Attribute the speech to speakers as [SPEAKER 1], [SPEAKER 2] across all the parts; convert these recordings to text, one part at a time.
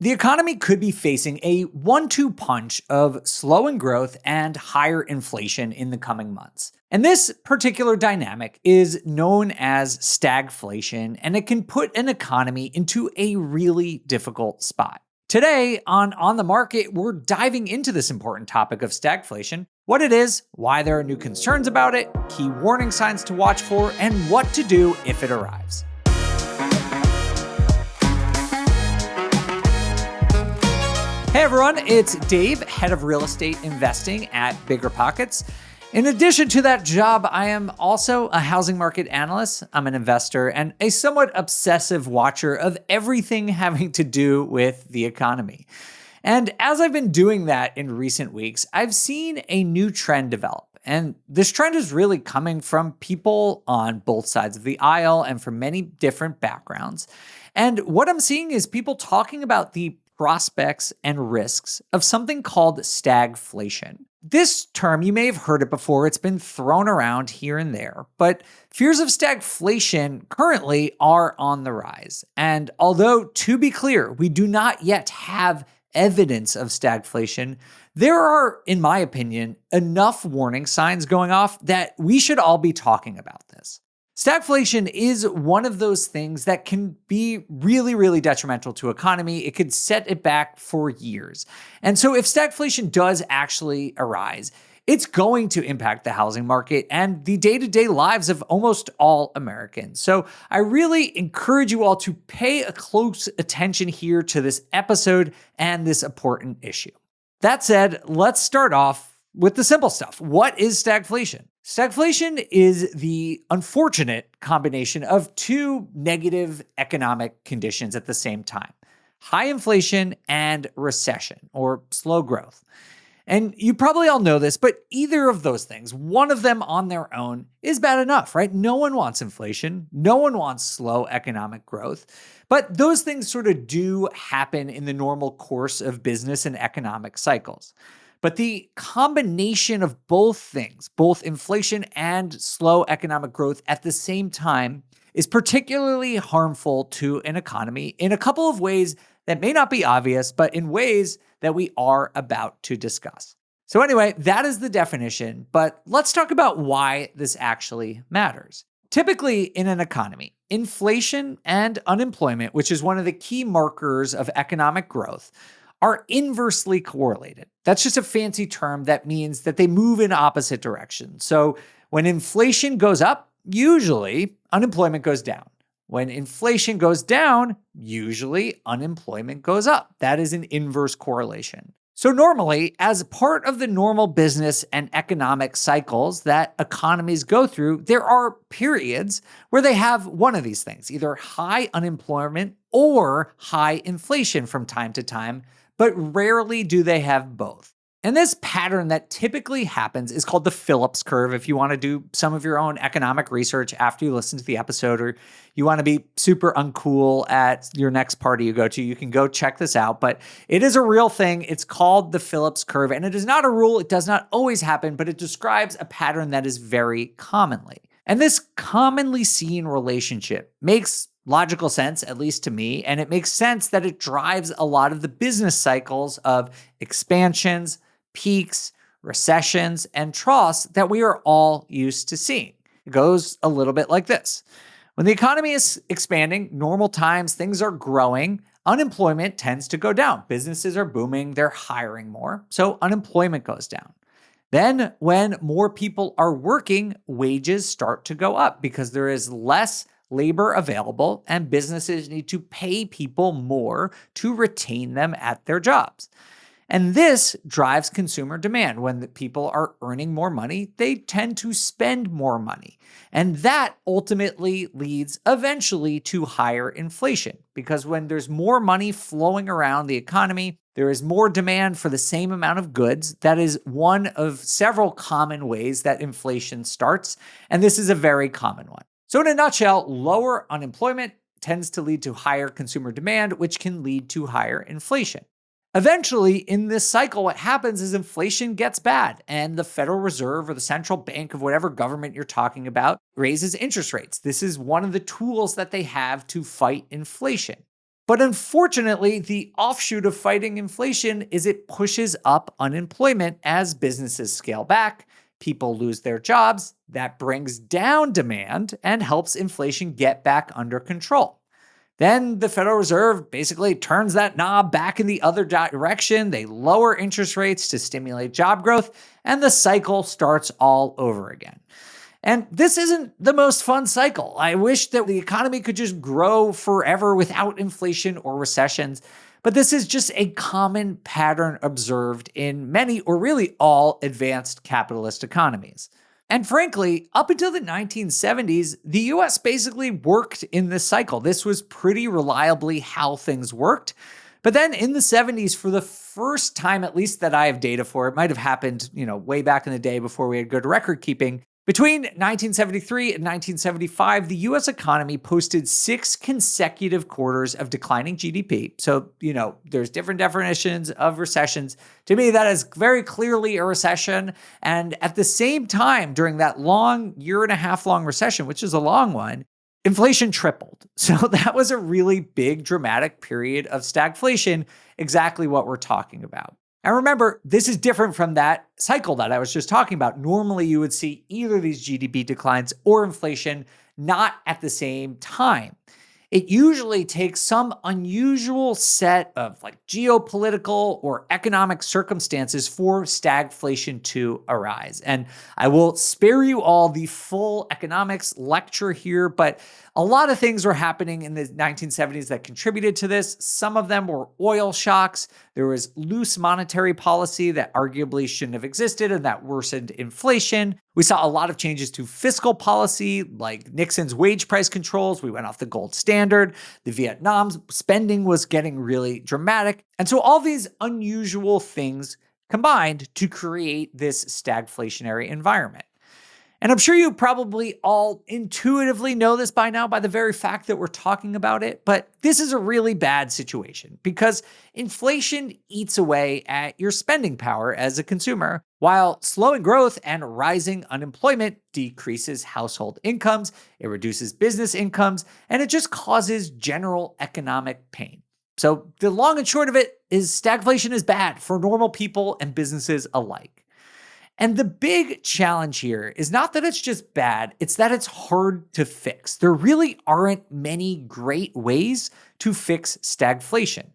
[SPEAKER 1] The economy could be facing a 1-2 punch of slowing growth and higher inflation in the coming months. And this particular dynamic is known as stagflation, and it can put an economy into a really difficult spot. Today on the Market, we're diving into this important topic of stagflation, what it is, why there are new concerns about it, key warning signs to watch for, and what to do if it arrives. Hey everyone, it's Dave, head of real estate investing at BiggerPockets. In addition to that job, I am also a housing market analyst, I'm an investor, and a somewhat obsessive watcher of everything having to do with the economy. And as I've been doing that in recent weeks, I've seen a new trend develop. And this trend is really coming from people on both sides of the aisle and from many different backgrounds. And what I'm seeing is people talking about the prospects and risks of something called stagflation. This term, you may have heard it before, it's been thrown around here and there, but fears of stagflation currently are on the rise. And although, to be clear, we do not yet have evidence of stagflation, there are, in my opinion, enough warning signs going off that we should all be talking about this. Stagflation is one of those things that can be really, really detrimental to economy. It could set it back for years. And so if stagflation does actually arise, it's going to impact the housing market and the day-to-day lives of almost all Americans. So I really encourage you all to pay a close attention here to this episode and this important issue. That said, let's start off with the simple stuff. What is stagflation? Stagflation is the unfortunate combination of two negative economic conditions at the same time: high inflation and recession, or slow growth. And you probably all know this, but either of those things, one of them on their own, is bad enough, right? No one wants inflation. No one wants slow economic growth. But those things sort of do happen in the normal course of business and economic cycles. But the combination of both things, both inflation and slow economic growth at the same time, is particularly harmful to an economy in a couple of ways that may not be obvious, but in ways that we are about to discuss. So anyway, that is the definition, but let's talk about why this actually matters. Typically in an economy, inflation and unemployment, which is one of the key markers of economic growth, are inversely correlated. That's just a fancy term that means that they move in opposite directions. So when inflation goes up, usually unemployment goes down. When inflation goes down, usually unemployment goes up. That is an inverse correlation. So normally, as part of the normal business and economic cycles that economies go through, there are periods where they have one of these things, either high unemployment or high inflation from time to time, but rarely do they have both. And this pattern that typically happens is called the Phillips curve. If you want to do some of your own economic research after you listen to the episode, or you want to be super uncool at your next party you go to, you can go check this out. But it is a real thing. It's called the Phillips curve, and it is not a rule. It does not always happen, but it describes a pattern that is very commonly. And this commonly seen relationship makes logical sense, at least to me, and it makes sense that it drives a lot of the business cycles of expansions, peaks, recessions, and troughs that we are all used to seeing. It goes a little bit like this. When the economy is expanding, normal times, things are growing, unemployment tends to go down. Businesses are booming, they're hiring more, so unemployment goes down. Then when more people are working, wages start to go up because there is less labor available and businesses need to pay people more to retain them at their jobs. And this drives consumer demand. When the people are earning more money, they tend to spend more money. And that ultimately leads eventually to higher inflation, because when there's more money flowing around the economy, there is more demand for the same amount of goods. That is one of several common ways that inflation starts, and this is a very common one. So in a nutshell, lower unemployment tends to lead to higher consumer demand, which can lead to higher inflation. Eventually, in this cycle, what happens is inflation gets bad, and the Federal Reserve or the central bank of whatever government you're talking about raises interest rates. This is one of the tools that they have to fight inflation. But unfortunately, the offshoot of fighting inflation is it pushes up unemployment as businesses scale back, people lose their jobs, that brings down demand and helps inflation get back under control. Then the Federal Reserve basically turns that knob back in the other direction. They lower interest rates to stimulate job growth, and the cycle starts all over again. And this isn't the most fun cycle. I wish that the economy could just grow forever without inflation or recessions, but this is just a common pattern observed in many or really all advanced capitalist economies. And frankly, up until the 1970s, the US basically worked in this cycle. This was pretty reliably how things worked. But then in the 70s, for the first time, at least that I have data for, it might have happened, way back in the day before we had good record keeping. Between 1973 and 1975, the US economy posted 6 consecutive quarters of declining GDP. So, there's different definitions of recessions. To me, that is very clearly a recession. And at the same time, during that long year-and-a-half-long recession, which is a long one, inflation tripled. So that was a really big, dramatic period of stagflation, exactly what we're talking about. And remember, this is different from that cycle that I was just talking about. Normally, you would see either these GDP declines or inflation not at the same time. It usually takes some unusual set of geopolitical or economic circumstances for stagflation to arise. And I will spare you all the full economics lecture here, but a lot of things were happening in the 1970s that contributed to this. Some of them were oil shocks. There was loose monetary policy that arguably shouldn't have existed and that worsened inflation. We saw a lot of changes to fiscal policy, like Nixon's wage price controls. We went off the gold standard. The Vietnam spending was getting really dramatic. And so all these unusual things combined to create this stagflationary environment. And I'm sure you probably all intuitively know this by now by the very fact that we're talking about it, but this is a really bad situation because inflation eats away at your spending power as a consumer, while slowing growth and rising unemployment decreases household incomes, it reduces business incomes, and it just causes general economic pain. So the long and short of it is stagflation is bad for normal people and businesses alike. And the big challenge here is not that it's just bad, it's that it's hard to fix. There really aren't many great ways to fix stagflation.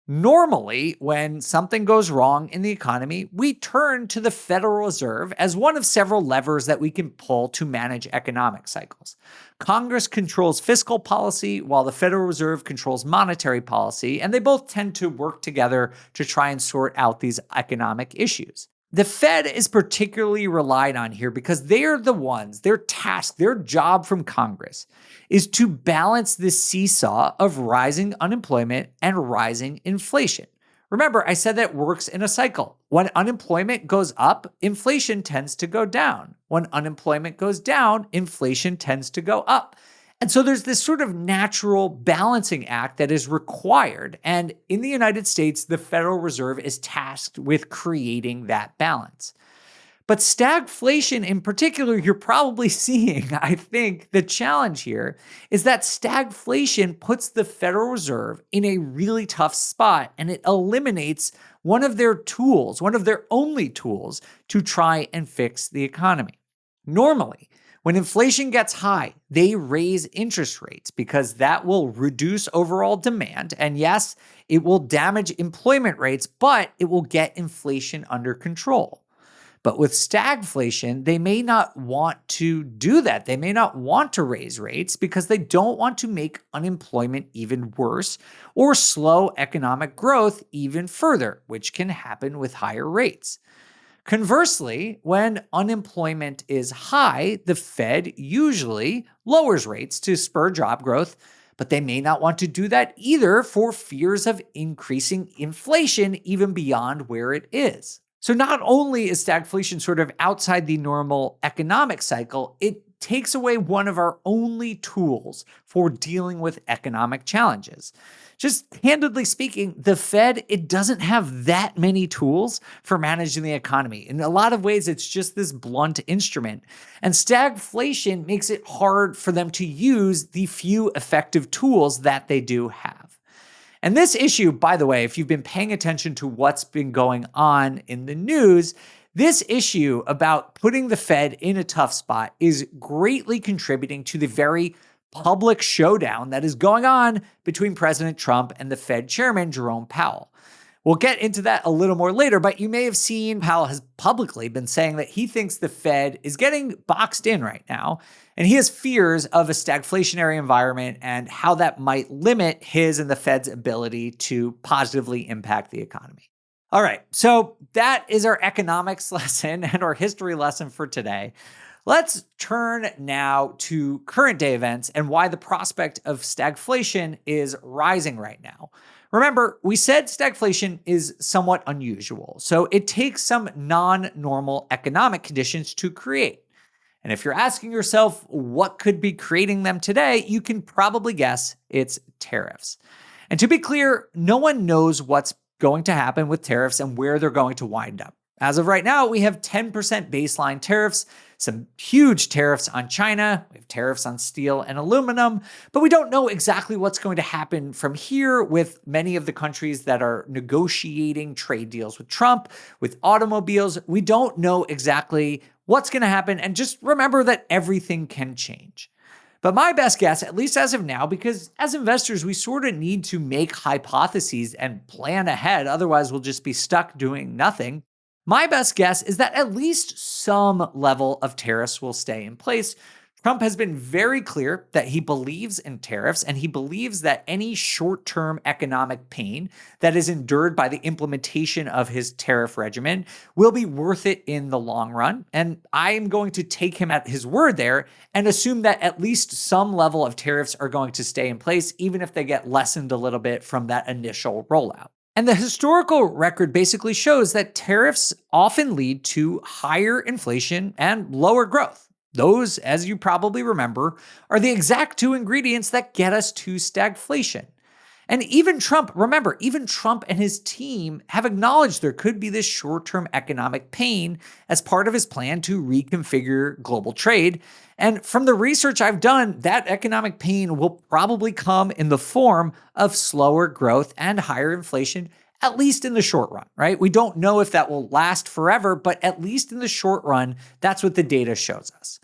[SPEAKER 1] Normally, when something goes wrong in the economy, we turn to the Federal Reserve as one of several levers that we can pull to manage economic cycles. Congress controls fiscal policy while the Federal Reserve controls monetary policy, and they both tend to work together to try and sort out these economic issues. The Fed is particularly relied on here because they're the ones, their task, their job from Congress is to balance this seesaw of rising unemployment and rising inflation. Remember, I said that works in a cycle. When unemployment goes up, inflation tends to go down. When unemployment goes down, inflation tends to go up. And so there's this sort of natural balancing act that is required. And in the United States, the Federal Reserve is tasked with creating that balance. But stagflation in particular, you're probably seeing, I think, the challenge here is that stagflation puts the Federal Reserve in a really tough spot and it eliminates one of their tools, one of their only tools to try and fix the economy. Normally, when inflation gets high, they raise interest rates because that will reduce overall demand. And yes, it will damage employment rates, but it will get inflation under control. But with stagflation, they may not want to do that. They may not want to raise rates because they don't want to make unemployment even worse or slow economic growth even further, which can happen with higher rates. Conversely, when unemployment is high, the Fed usually lowers rates to spur job growth, but they may not want to do that either for fears of increasing inflation even beyond where it is. So not only is stagflation sort of outside the normal economic cycle, it takes away one of our only tools for dealing with economic challenges. Just candidly speaking, the Fed, it doesn't have that many tools for managing the economy. In a lot of ways, it's just this blunt instrument. And stagflation makes it hard for them to use the few effective tools that they do have. And this issue, by the way, if you've been paying attention to what's been going on in the news, this issue about putting the Fed in a tough spot is greatly contributing to the very public showdown that is going on between President Trump and the Fed chairman, Jerome Powell. We'll get into that a little more later, but you may have seen Powell has publicly been saying that he thinks the Fed is getting boxed in right now, and he has fears of a stagflationary environment and how that might limit his and the Fed's ability to positively impact the economy. All right, so that is our economics lesson and our history lesson for today. Let's turn now to current day events and why the prospect of stagflation is rising right now. Remember, we said stagflation is somewhat unusual, so it takes some non-normal economic conditions to create. And if you're asking yourself what could be creating them today, you can probably guess it's tariffs. And to be clear, no one knows what's going to happen with tariffs and where they're going to wind up. As of right now, we have 10% baseline tariffs, some huge tariffs on China, we have tariffs on steel and aluminum, but we don't know exactly what's going to happen from here with many of the countries that are negotiating trade deals with Trump, with automobiles. We don't know exactly what's going to happen, and just remember that everything can change. But my best guess, at least as of now, because as investors, we sort of need to make hypotheses and plan ahead, otherwise we'll just be stuck doing nothing. My best guess is that at least some level of tariffs will stay in place. Trump has been very clear that he believes in tariffs, and he believes that any short-term economic pain that is endured by the implementation of his tariff regimen will be worth it in the long run. And I am going to take him at his word there and assume that at least some level of tariffs are going to stay in place, even if they get lessened a little bit from that initial rollout. And the historical record basically shows that tariffs often lead to higher inflation and lower growth. Those, as you probably remember, are the exact two ingredients that get us to stagflation. And even Trump, remember, even Trump and his team have acknowledged there could be this short-term economic pain as part of his plan to reconfigure global trade. And from the research I've done, that economic pain will probably come in the form of slower growth and higher inflation, at least in the short run, right? We don't know if that will last forever, but at least in the short run, that's what the data shows us.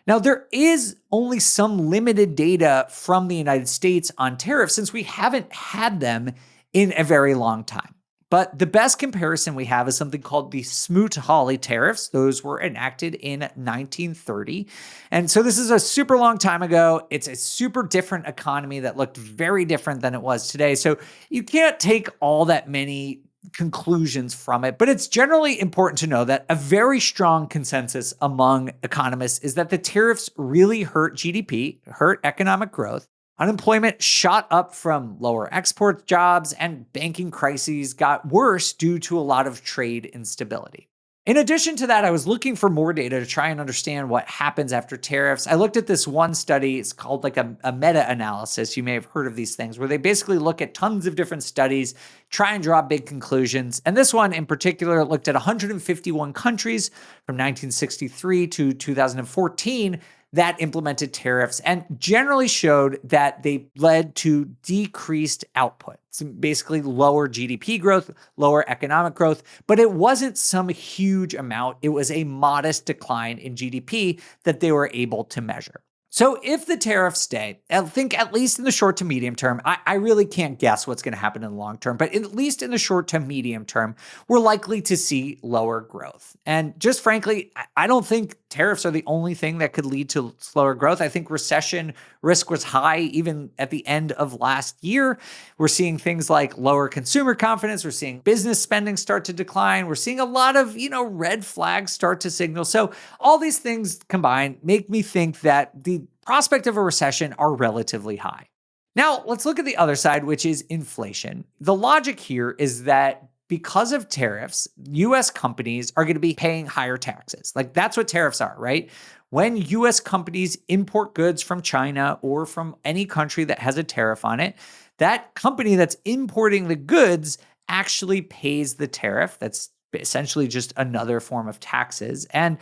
[SPEAKER 1] Now, there is only some limited data from the United States on tariffs since we haven't had them in a very long time. But the best comparison we have is something called the Smoot-Hawley tariffs. Those were enacted in 1930. And so this is a super long time ago. It's a super different economy that looked very different than it was today. So you can't take all that many conclusions from it, but it's generally important to know that a very strong consensus among economists is that the tariffs really hurt GDP, hurt economic growth. Unemployment shot up from lower export jobs, and banking crises got worse due to a lot of trade instability. In addition to that, I was looking for more data to try and understand what happens after tariffs. I looked at this one study. It's called like a meta-analysis. You may have heard of these things, where they basically look at tons of different studies, try and draw big conclusions. And this one in particular looked at 151 countries from 1963 to 2014 that implemented tariffs and generally showed that they led to decreased output. So basically lower GDP growth, lower economic growth, but it wasn't some huge amount. It was a modest decline in GDP that they were able to measure. So if the tariffs stay, I think at least in the short to medium term, I really can't guess what's going to happen in the long term, but at least in the short to medium term, we're likely to see lower growth. And just frankly, I don't think tariffs are the only thing that could lead to slower growth. I think recession risk was high even at the end of last year. We're seeing things like lower consumer confidence. We're seeing business spending start to decline. We're seeing a lot of, red flags start to signal. So all these things combined make me think that the prospect of a recession are relatively high. Now, let's look at the other side, which is inflation. The logic here is that because of tariffs, US companies are going to be paying higher taxes. Like that's what tariffs are, right? When US companies import goods from China or from any country that has a tariff on it, that company that's importing the goods actually pays the tariff. That's essentially just another form of taxes. And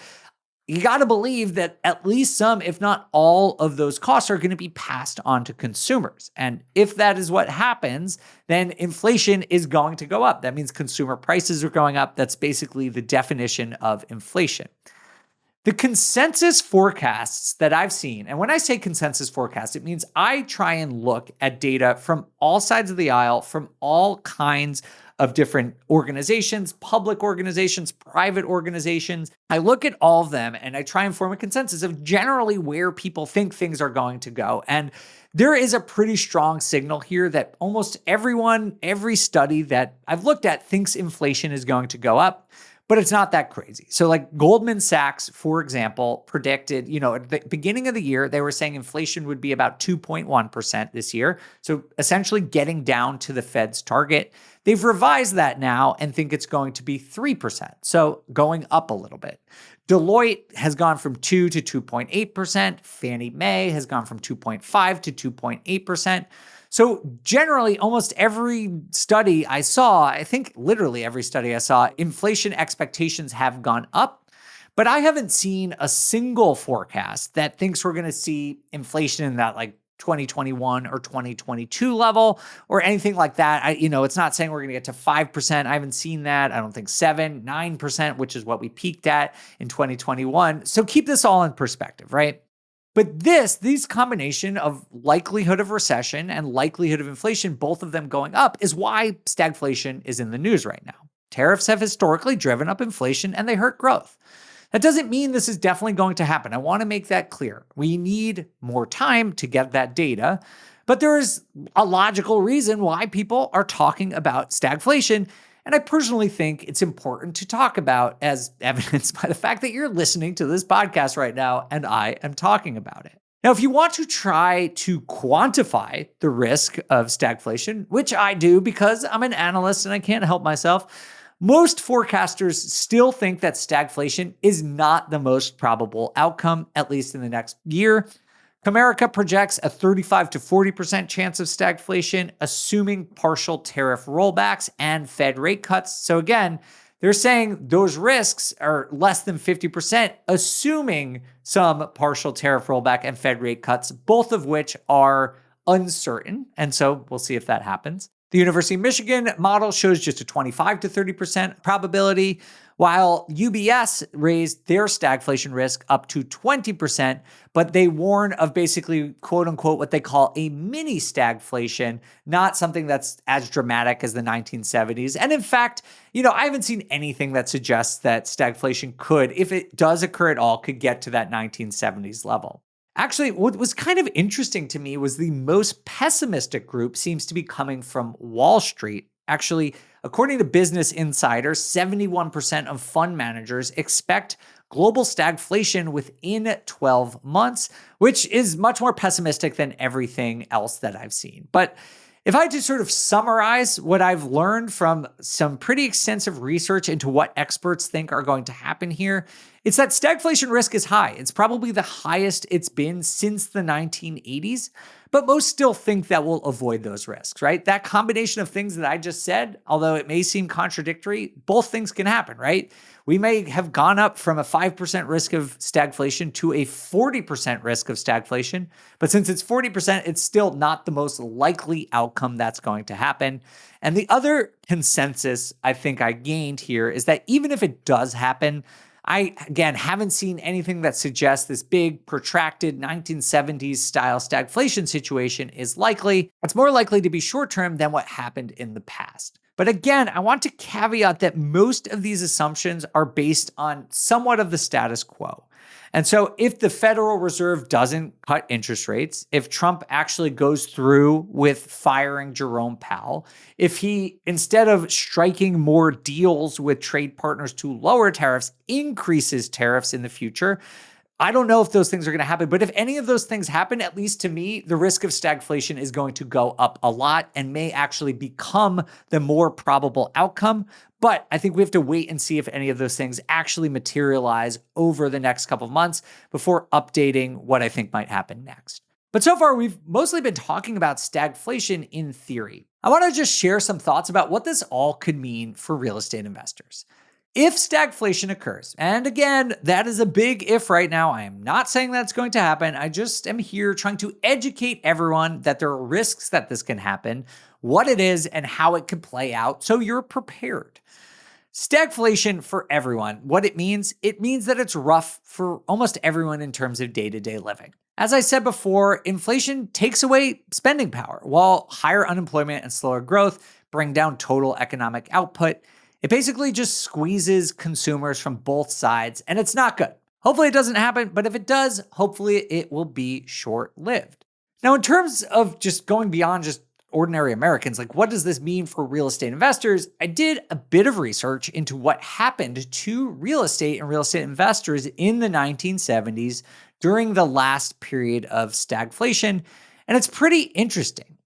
[SPEAKER 1] you got to believe that at least some, if not all, of those costs are going to be passed on to consumers. And if that is what happens, then inflation is going to go up. That means consumer prices are going up. That's basically the definition of inflation. The consensus forecasts that I've seen, and when I say consensus forecast, it means I try and look at data from all sides of the aisle, from all kinds of different organizations, public organizations, private organizations. I look at all of them and I try and form a consensus of generally where people think things are going to go. And there is a pretty strong signal here that almost everyone, every study that I've looked at thinks inflation is going to go up. But it's not that crazy. So like Goldman Sachs, for example, predicted, at the beginning of the year, they were saying inflation would be about 2.1% this year. So essentially getting down to the Fed's target. They've revised that now and think it's going to be 3%. So going up a little bit. Deloitte has gone from 2 to 2.8%. Fannie Mae has gone from 2.5 to 2.8%. So generally, almost every study I saw, I think literally every study I saw, inflation expectations have gone up. But I haven't seen a single forecast that thinks we're going to see inflation in that like 2021 or 2022 level or anything like that. It's not saying we're going to get to 5%. I haven't seen that. I don't think 7, 9%, which is what we peaked at in 2021. So keep this all in perspective, right? But these combination of likelihood of recession and likelihood of inflation, both of them going up, is why stagflation is in the news right now. Tariffs have historically driven up inflation and they hurt growth. That doesn't mean this is definitely going to happen. I want to make that clear. We need more time to get that data, but there is a logical reason why people are talking about stagflation. And I personally think it's important to talk about, as evidenced by the fact that you're listening to this podcast right now and I am talking about it. Now, if you want to try to quantify the risk of stagflation, which I do because I'm an analyst and I can't help myself, most forecasters still think that stagflation is not the most probable outcome, at least in the next year. Comerica projects a 35 to 40% chance of stagflation, assuming partial tariff rollbacks and Fed rate cuts. So again, they're saying those risks are less than 50%, assuming some partial tariff rollback and Fed rate cuts, both of which are uncertain. And so we'll see if that happens. The University of Michigan model shows just a 25 to 30% probability, while UBS raised their stagflation risk up to 20%, but they warn of basically, quote unquote, what they call a mini stagflation, not something that's as dramatic as the 1970s. And in fact, I haven't seen anything that suggests that stagflation could, if it does occur at all, could get to that 1970s level. Actually, what was kind of interesting to me was the most pessimistic group seems to be coming from Wall Street. Actually, according to Business Insider, 71% of fund managers expect global stagflation within 12 months, which is much more pessimistic than everything else that I've seen. But if I had to sort of summarize what I've learned from some pretty extensive research into what experts think are going to happen here, it's that stagflation risk is high. It's probably the highest it's been since the 1980s, but most still think that we'll avoid those risks, right? That combination of things that I just said, although it may seem contradictory, both things can happen, right? We may have gone up from a 5% risk of stagflation to a 40% risk of stagflation, but since it's 40%, it's still not the most likely outcome that's going to happen. And the other consensus I think I gained here is that even if it does happen, I, again, haven't seen anything that suggests this big, protracted 1970s style stagflation situation is likely. It's more likely to be short-term than what happened in the past. But again, I want to caveat that most of these assumptions are based on somewhat of the status quo. And so if the Federal Reserve doesn't cut interest rates, if Trump actually goes through with firing Jerome Powell, if he, instead of striking more deals with trade partners to lower tariffs, increases tariffs in the future, I don't know if those things are going to happen, but if any of those things happen, at least to me, the risk of stagflation is going to go up a lot and may actually become the more probable outcome. But I think we have to wait and see if any of those things actually materialize over the next couple of months before updating what I think might happen next. But so far, we've mostly been talking about stagflation in theory. I want to just share some thoughts about what this all could mean for real estate investors. If stagflation occurs, and again, that is a big if right now, I am not saying that's going to happen. I just am here trying to educate everyone that there are risks that this can happen, what it is, and how it could play out so you're prepared. Stagflation for everyone, what it means that it's rough for almost everyone in terms of day-to-day living. As I said before, inflation takes away spending power, while higher unemployment and slower growth bring down total economic output. It basically just squeezes consumers from both sides, and it's not good. Hopefully it doesn't happen, but if it does, hopefully it will be short-lived. Now, in terms of just going beyond just ordinary Americans, like what does this mean for real estate investors? I did a bit of research into what happened to real estate and real estate investors in the 1970s during the last period of stagflation, and it's pretty interesting.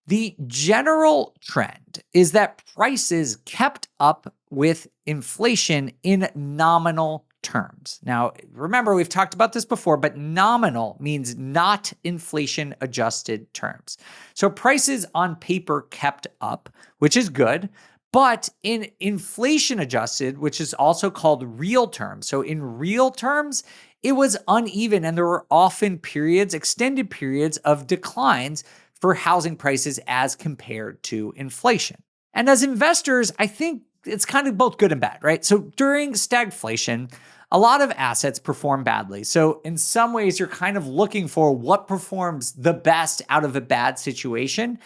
[SPEAKER 1] The general trend is that prices kept up with inflation in nominal terms. Now, remember, we've talked about this before, but nominal means not inflation adjusted terms. So prices on paper kept up, which is good, but in inflation adjusted, which is also called real terms. So in real terms, it was uneven, and there were often periods, extended periods of declines for housing prices as compared to inflation. And as investors, I think it's kind of both good and bad, right? So during stagflation, a lot of assets perform badly. So in some ways, you're kind of looking for what performs the best out of a bad situation.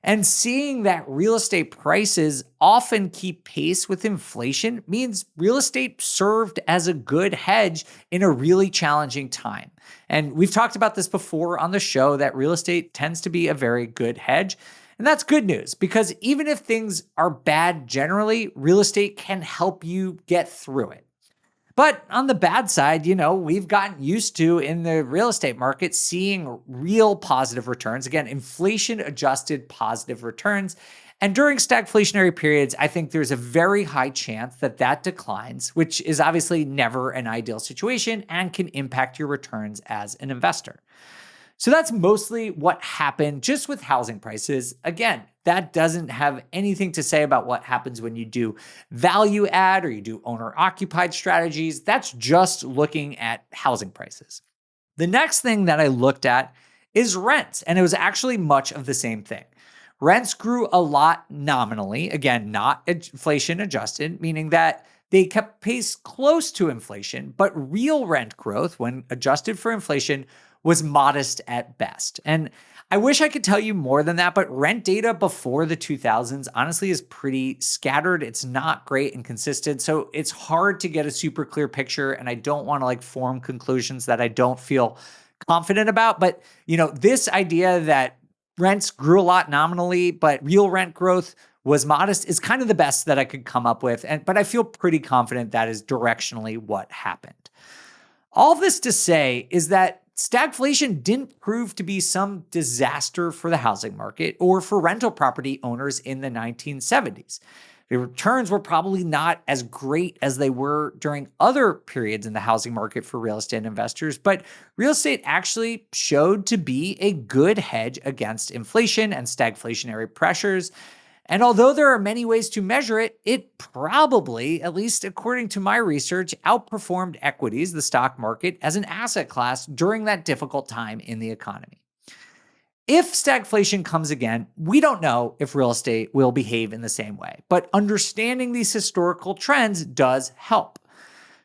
[SPEAKER 1] And seeing that real estate prices often keep pace with inflation means real estate served as a good hedge in a really challenging time. And we've talked about this before on the show that real estate tends to be a very good hedge. And that's good news because even if things are bad generally, real estate can help you get through it. But on the bad side, we've gotten used to in the real estate market seeing real positive returns. Again, inflation adjusted positive returns. And during stagflationary periods, I think there's a very high chance that that declines, which is obviously never an ideal situation and can impact your returns as an investor. So that's mostly what happened just with housing prices. Again, that doesn't have anything to say about what happens when you do value add or you do owner occupied strategies. That's just looking at housing prices. The next thing that I looked at is rents, and it was actually much of the same thing. Rents grew a lot nominally, again, not inflation adjusted, meaning that they kept pace close to inflation, but real rent growth, when adjusted for inflation, was modest at best. And I wish I could tell you more than that, but rent data before the 2000s honestly is pretty scattered. It's not great and consistent. So it's hard to get a super clear picture. And I don't want to form conclusions that I don't feel confident about. But, this idea that rents grew a lot nominally, but real rent growth was modest is kind of the best that I could come up with. But I feel pretty confident that is directionally what happened. All this to say is that stagflation didn't prove to be some disaster for the housing market or for rental property owners in the 1970s. The returns were probably not as great as they were during other periods in the housing market for real estate investors, but real estate actually showed to be a good hedge against inflation and stagflationary pressures. And although there are many ways to measure it, it probably, at least according to my research, outperformed equities, the stock market, as an asset class during that difficult time in the economy. If stagflation comes again, we don't know if real estate will behave in the same way, but understanding these historical trends does help.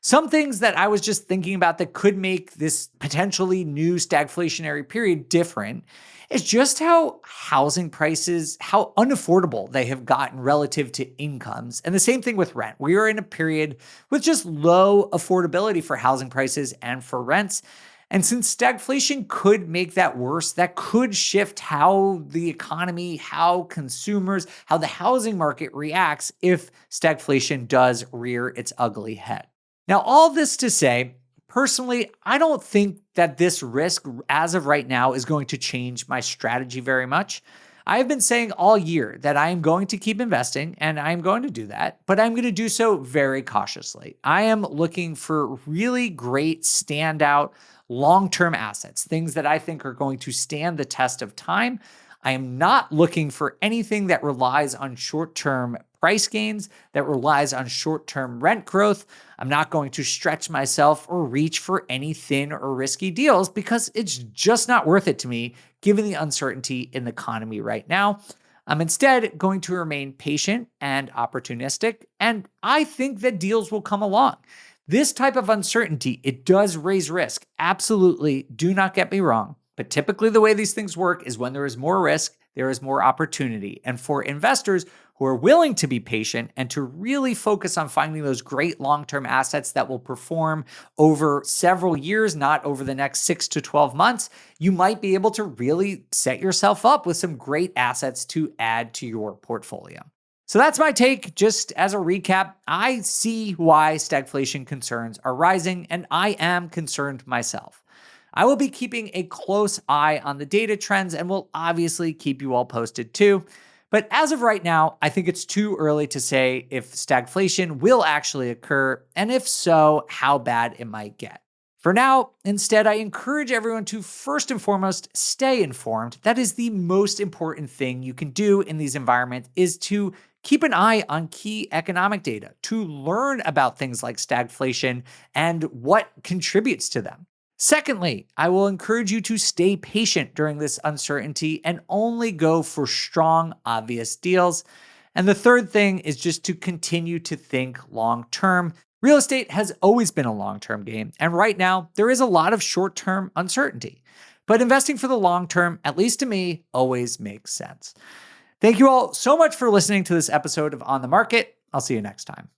[SPEAKER 1] Some things that I was just thinking about that could make this potentially new stagflationary period different is just how housing prices, how unaffordable they have gotten relative to incomes. And the same thing with rent. We are in a period with just low affordability for housing prices and for rents. And since stagflation could make that worse, that could shift how the economy, how consumers, how the housing market reacts if stagflation does rear its ugly head. Now, all this to say, personally, I don't think that this risk as of right now is going to change my strategy very much. I have been saying all year that I am going to keep investing and I am going to do that, but I'm going to do so very cautiously. I am looking for really great standout long-term assets, things that I think are going to stand the test of time. I am not looking for anything that relies on short-term price gains, that relies on short-term rent growth. I'm not going to stretch myself or reach for any thin or risky deals because it's just not worth it to me given the uncertainty in the economy right now. I'm instead going to remain patient and opportunistic, and I think that deals will come along. This type of uncertainty, it does raise risk. Absolutely, do not get me wrong. But typically the way these things work is when there is more risk, there is more opportunity. And for investors who are willing to be patient and to really focus on finding those great long-term assets that will perform over several years, not over the next 6 to 12 months, you might be able to really set yourself up with some great assets to add to your portfolio. So that's my take. Just as a recap, I see why stagflation concerns are rising, and I am concerned myself. I will be keeping a close eye on the data trends and will obviously keep you all posted too. But as of right now, I think it's too early to say if stagflation will actually occur, and if so, how bad it might get. For now, instead, I encourage everyone to first and foremost stay informed. That is the most important thing you can do in these environments, is to keep an eye on key economic data, to learn about things like stagflation and what contributes to them. Secondly, I will encourage you to stay patient during this uncertainty and only go for strong, obvious deals. And the third thing is just to continue to think long term. Real estate has always been a long-term game, and right now there is a lot of short-term uncertainty. But investing for the long term, at least to me, always makes sense. Thank you all so much for listening to this episode of On the Market. I'll see you next time.